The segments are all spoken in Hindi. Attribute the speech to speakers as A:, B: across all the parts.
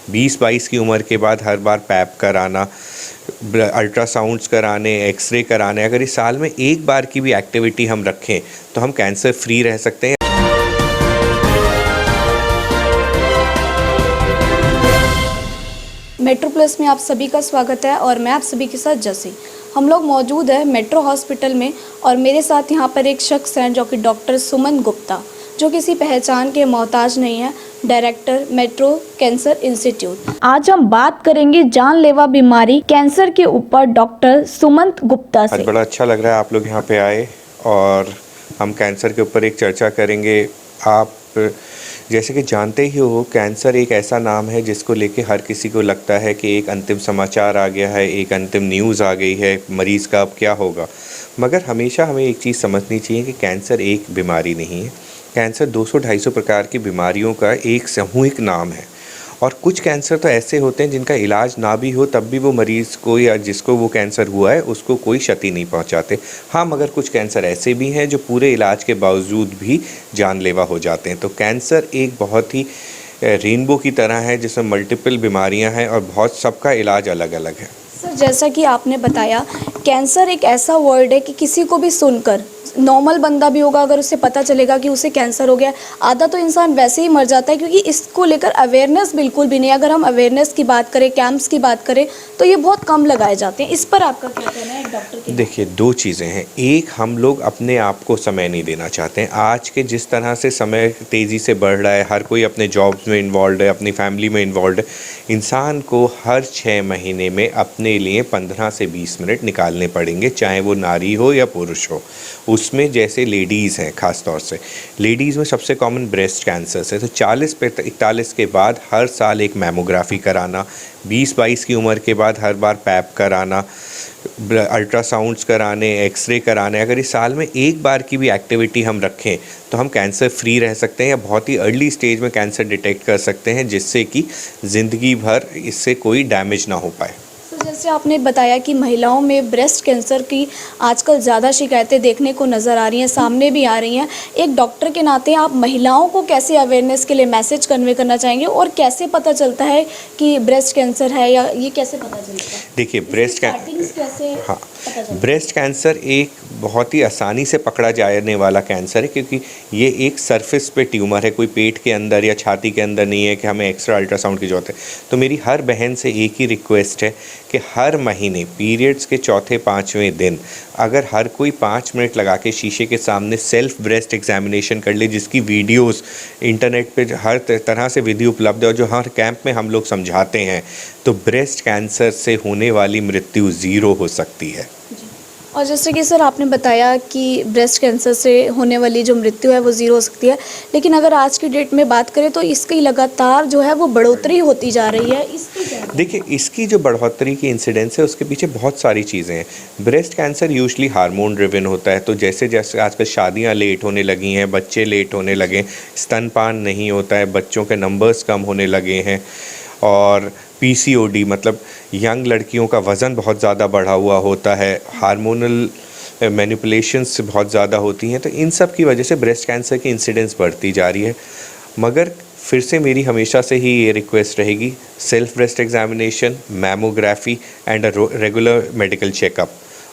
A: 20-22 की उम्र के बाद हर बार पैप कराना, अल्ट्रासाउंड्स कराने, एक्सरे कराने, अगर इस साल में एक बार की भी एक्टिविटी हम रखें तो हम कैंसर फ्री रह सकते हैं।
B: मेट्रो प्लस में आप सभी का स्वागत है और मैं आप सभी के साथ जसी। हम लोग मौजूद है मेट्रो हॉस्पिटल में और मेरे साथ यहाँ पर एक शख्स हैं जो कि डॉक्टर सुमन गुप्ता, जो किसी पहचान के मोहताज नहीं है, डायरेक्टर मेट्रो कैंसर इंस्टीट्यूट। आज हम बात करेंगे जानलेवा बीमारी कैंसर के ऊपर डॉक्टर सुमन गुप्ता से।
A: आज बड़ा अच्छा लग रहा है आप लोग यहाँ पे आए और हम कैंसर के ऊपर एक चर्चा करेंगे। आप जैसे कि जानते ही हो, कैंसर एक ऐसा नाम है जिसको लेके हर किसी को लगता है कि एक अंतिम समाचार आ गया है, एक अंतिम न्यूज़ आ गई है, मरीज़ का अब क्या होगा। मगर हमेशा हमें एक चीज़ समझनी चाहिए कि कैंसर एक बीमारी नहीं है। कैंसर 200-250 प्रकार की बीमारियों का एक सामूहिक नाम है और कुछ कैंसर तो ऐसे होते हैं जिनका इलाज ना भी हो तब भी वो मरीज़ को या जिसको वो कैंसर हुआ है उसको कोई क्षति नहीं पहुंचाते। हाँ, मगर कुछ कैंसर ऐसे भी हैं जो पूरे इलाज के बावजूद भी जानलेवा हो जाते हैं। तो कैंसर एक बहुत ही रेनबो की तरह है जिसमें मल्टीपल बीमारियां हैं और बहुत सबका इलाज अलग अलग है।
B: सर, जैसा कि आपने बताया, कैंसर एक ऐसा वर्ड है कि किसी को भी सुनकर नॉर्मल बंदा भी होगा, अगर उसे पता चलेगा कि उसे कैंसर हो गया, आधा तो इंसान वैसे ही मर जाता है क्योंकि इसको लेकर अवेयरनेस बिल्कुल भी नहीं। अगर हम अवेयरनेस की बात करें, कैंप्स की बात करें, तो ये बहुत कम लगाए जाते हैं। इस पर आपका क्या कहना है एक डॉक्टर के?
A: देखिए, दो चीज़ें हैं। एक, हम लोग अपने आप को समय नहीं देना चाहते हैं। आज के जिस तरह से समय तेज़ी से बढ़ रहा है, हर कोई अपने जॉब्स में इन्वॉल्व है, अपनी फैमिली में इन्वॉल्व है। इंसान को हर 6 महीने में अपने लिए 15 से 20 मिनट निकालने पड़ेंगे, चाहे वो नारी हो या पुरुष हो। उसमें जैसे लेडीज़ हैं, ख़ास तौर से लेडीज़ में सबसे कॉमन ब्रेस्ट कैंसर है। तो 40 पे 41 के बाद हर साल एक मैमोग्राफी कराना, 20-22 की उम्र के बाद हर बार पैप कराना, अल्ट्रासाउंड्स कराने, एक्सरे कराने, अगर इस साल में एक बार की भी एक्टिविटी हम रखें तो हम कैंसर फ्री रह सकते हैं या बहुत ही अर्ली स्टेज में कैंसर डिटेक्ट कर सकते हैं, जिससे कि ज़िंदगी भर इससे कोई डैमेज ना हो पाए।
B: जैसे आपने बताया कि महिलाओं में ब्रेस्ट कैंसर की आजकल ज़्यादा शिकायतें देखने को नज़र आ रही हैं, सामने भी आ रही हैं। एक डॉक्टर के नाते आप महिलाओं को कैसे अवेयरनेस के लिए मैसेज कन्वे करना चाहेंगे और कैसे पता चलता है कि ब्रेस्ट कैंसर है, या ये कैसे पता चलता है?
A: देखिए, ब्रेस्ट कैंसर एक बहुत ही आसानी से पकड़ा जाने वाला कैंसर है क्योंकि ये एक सरफेस पे ट्यूमर है, कोई पेट के अंदर या छाती के अंदर नहीं है कि हमें एक्स्ट्रा अल्ट्रासाउंड की ज़रूरत है। तो मेरी हर बहन से एक ही रिक्वेस्ट है कि हर महीने पीरियड्स के चौथे 5वें दिन अगर हर कोई 5 मिनट लगा के शीशे के सामने सेल्फ ब्रेस्ट एग्जामिनेशन कर ले, जिसकी वीडियोस इंटरनेट पे हर तरह से विधि उपलब्ध है और जो हर कैंप में हम लोग समझाते हैं, तो ब्रेस्ट कैंसर से होने वाली मृत्यु 0 हो सकती है।
B: और जैसे कि सर आपने बताया कि ब्रेस्ट कैंसर से होने वाली जो मृत्यु है वो 0 हो सकती है, लेकिन अगर आज की डेट में बात करें तो इसकी लगातार जो है वो बढ़ोतरी होती जा रही है। इसकी क्या?
A: देखिए, इसकी जो बढ़ोतरी की इंसिडेंस है उसके पीछे बहुत सारी चीज़ें हैं। Breast cancer usually hormone driven होता है, तो जैसे जैसे आजकल शादियां लेट होने लगी हैं, बच्चे लेट होने लगे, स्तनपान नहीं होता है, बच्चों के नंबर्स कम होने लगे हैं, और PCOD मतलब यंग लड़कियों का वज़न बहुत ज़्यादा बढ़ा हुआ होता है, हार्मोनल मैनिपुलेशंस बहुत ज़्यादा होती हैं, तो इन सब की वजह से ब्रेस्ट कैंसर की इंसिडेंस बढ़ती जा रही है। मगर फिर से मेरी हमेशा से ही ये रिक्वेस्ट रहेगी, self breast examination, mammography and a regular medical checkup.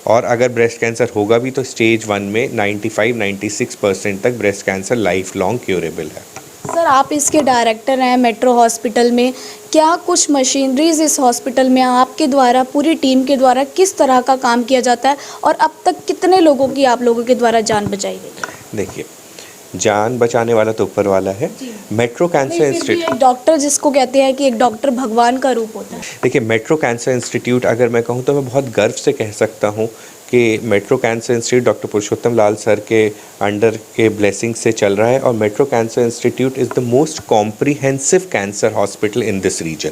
A: और अगर ब्रेस्ट कैंसर होगा भी तो स्टेज 1 में 95-96% तक breast cancer life long curable है।
B: सर, आप इसके डायरेक्टर हैं मेट्रो हॉस्पिटल में। क्या कुछ मशीनरीज इस हॉस्पिटल में आपके द्वारा, पूरी टीम के द्वारा किस तरह का काम किया जाता है और अब तक कितने लोगों की आप लोगों के द्वारा जान बचाई गई?
A: देखिए, जान बचाने वाला तो ऊपर वाला है। मेट्रो कैंसर इंस्टीट्यूट,
B: डॉक्टर जिसको कहते हैं कि एक डॉक्टर भगवान का रूप होता है।
A: देखिए, मेट्रो कैंसर इंस्टीट्यूट अगर मैं कहूँ तो मैं बहुत गर्व से कह सकता हूँ कि metro cancer institute doctor Purushottam Lal sir के अंडर के ब्लेसिंग से चल रहा है और metro cancer institute is the most comprehensive cancer hospital in this region.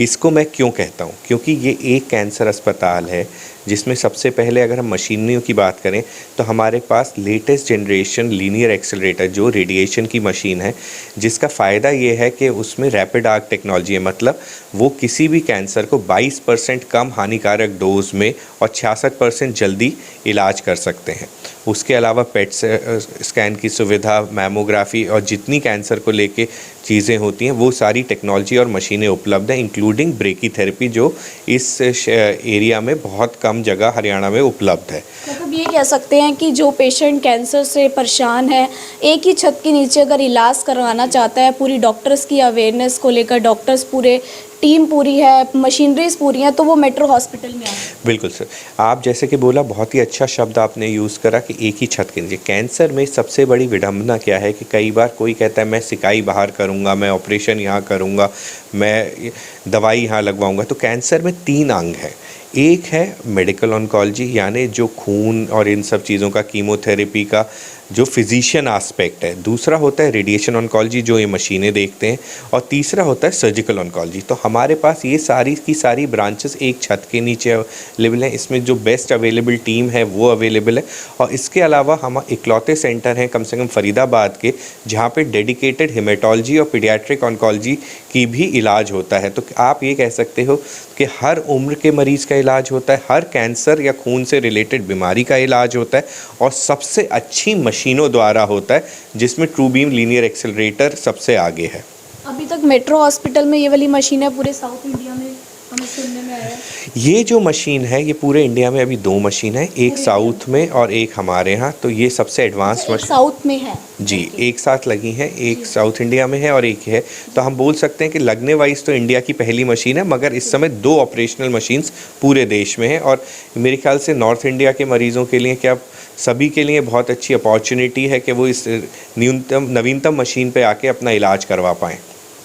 A: इसको मैं क्यों कहता हूँ? क्योंकि ये एक कैंसर अस्पताल है जिसमें सबसे पहले अगर हम मशीनरियों की बात करें तो हमारे पास लेटेस्ट जनरेशन लीनियर एक्सेलरेटर जो रेडिएशन की मशीन है, जिसका फ़ायदा ये है कि उसमें रैपिड आर्क टेक्नोलॉजी है, मतलब वो किसी भी कैंसर को 22% कम हानिकारक डोज में और 66% जल्दी इलाज कर सकते हैं। उसके अलावा पेट स्कैन की सुविधा, मैमोग्राफी और जितनी कैंसर को लेके चीज़ें होती हैं वो सारी टेक्नोलॉजी और मशीनें उपलब्ध हैं, इंक्लूडिंग ब्रेकीथेरेपी जो इस एरिया में बहुत कम जगह हरियाणा में उपलब्ध है।
B: मतलब ये कह सकते हैं कि जो पेशेंट कैंसर से परेशान है, एक ही छत के नीचे अगर इलाज करवाना चाहता है, पूरी डॉक्टर्स की अवेयरनेस को लेकर डॉक्टर्स पूरे, टीम पूरी है, मशीनरीज पूरी हैं, तो वो मेट्रो हॉस्पिटल में आए।
A: बिल्कुल सर, आप जैसे कि बोला, बहुत ही अच्छा शब्द आपने यूज़ करा कि एक ही छत के नीचे। कैंसर में सबसे बड़ी विडंबना क्या है कि कई बार कोई कहता है मैं सिकाई बाहर करूँगा, मैं ऑपरेशन यहाँ करूँगा, मैं दवाई यहाँ लगवाऊँगा। तो कैंसर में 3 अंग हैं। एक है मेडिकल ऑन्कोलॉजी, यानी जो खून और इन सब चीज़ों का, कीमोथेरेपी का जो फिजिशियन एस्पेक्ट है। दूसरा होता है रेडिएशन ऑन्कोलॉजी जो ये मशीनें देखते हैं, और तीसरा होता है सर्जिकल ऑन्कोलॉजी। तो हमारे पास ये सारी की सारी ब्रांचेस एक छत के नीचे अवेलेबल हैं। इसमें जो बेस्ट अवेलेबल टीम है वो अवेलेबल है, और इसके अलावा हम इकलौते सेंटर हैं कम से कम फरीदाबाद के जहाँ पे डेडिकेटेड हेमेटोलॉजी और पीडियाट्रिक ऑन्कोलॉजी की भी इलाज होता है। तो आप ये कह सकते हो कि हर उम्र के मरीज़ का इलाज होता है, हर कैंसर या खून से रिलेटेड बीमारी का इलाज होता है, और सबसे अच्छी मशीनों द्वारा होता है जिसमें ट्रू बीम लीनियर एक्सेलरेटर सबसे आगे है।
B: अभी तक मेट्रो हॉस्पिटल में ये वाली मशीन है पूरे साउथ इंडिया में, हमें सुनने में आया है।
A: ये जो मशीन है ये पूरे इंडिया में अभी 2 मशीन है, एक साउथ में और एक हमारे यहाँ। तो ये सबसे एडवांस
B: एक
A: मशीन
B: साउथ में है
A: जी, एक साथ लगी हैं, एक साउथ इंडिया में है और एक है। तो हम बोल सकते हैं कि लगने वाइज तो इंडिया की पहली मशीन है, मगर इस समय 2 ऑपरेशनल मशीन्स पूरे देश में है। और मेरे ख्याल से नॉर्थ इंडिया के मरीज़ों के लिए, क्या सभी के लिए बहुत अच्छी अपॉर्चुनिटी है कि वो इस नवीनतम मशीन पे आके अपना इलाज करवा पाएँ।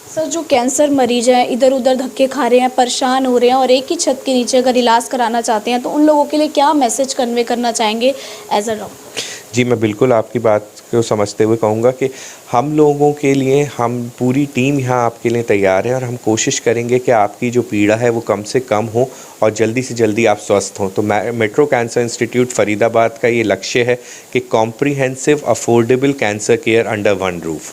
B: सर, जो कैंसर मरीज हैं, इधर उधर धक्के खा रहे हैं, परेशान हो रहे हैं, और एक ही छत के नीचे अगर इलाज कराना चाहते हैं, तो उन लोगों के लिए क्या मैसेज कन्वे करना चाहेंगे एज अ डॉक्टर?
A: जी, मैं बिल्कुल आपकी बात को समझते हुए कहूँगा कि हम लोगों के लिए, हम पूरी टीम यहाँ आपके लिए तैयार है, और हम कोशिश करेंगे कि आपकी जो पीड़ा है वो कम से कम हो और जल्दी से जल्दी आप स्वस्थ हों। तो मेट्रो कैंसर इंस्टीट्यूट फरीदाबाद का ये लक्ष्य है कि comprehensive affordable cancer care under one roof.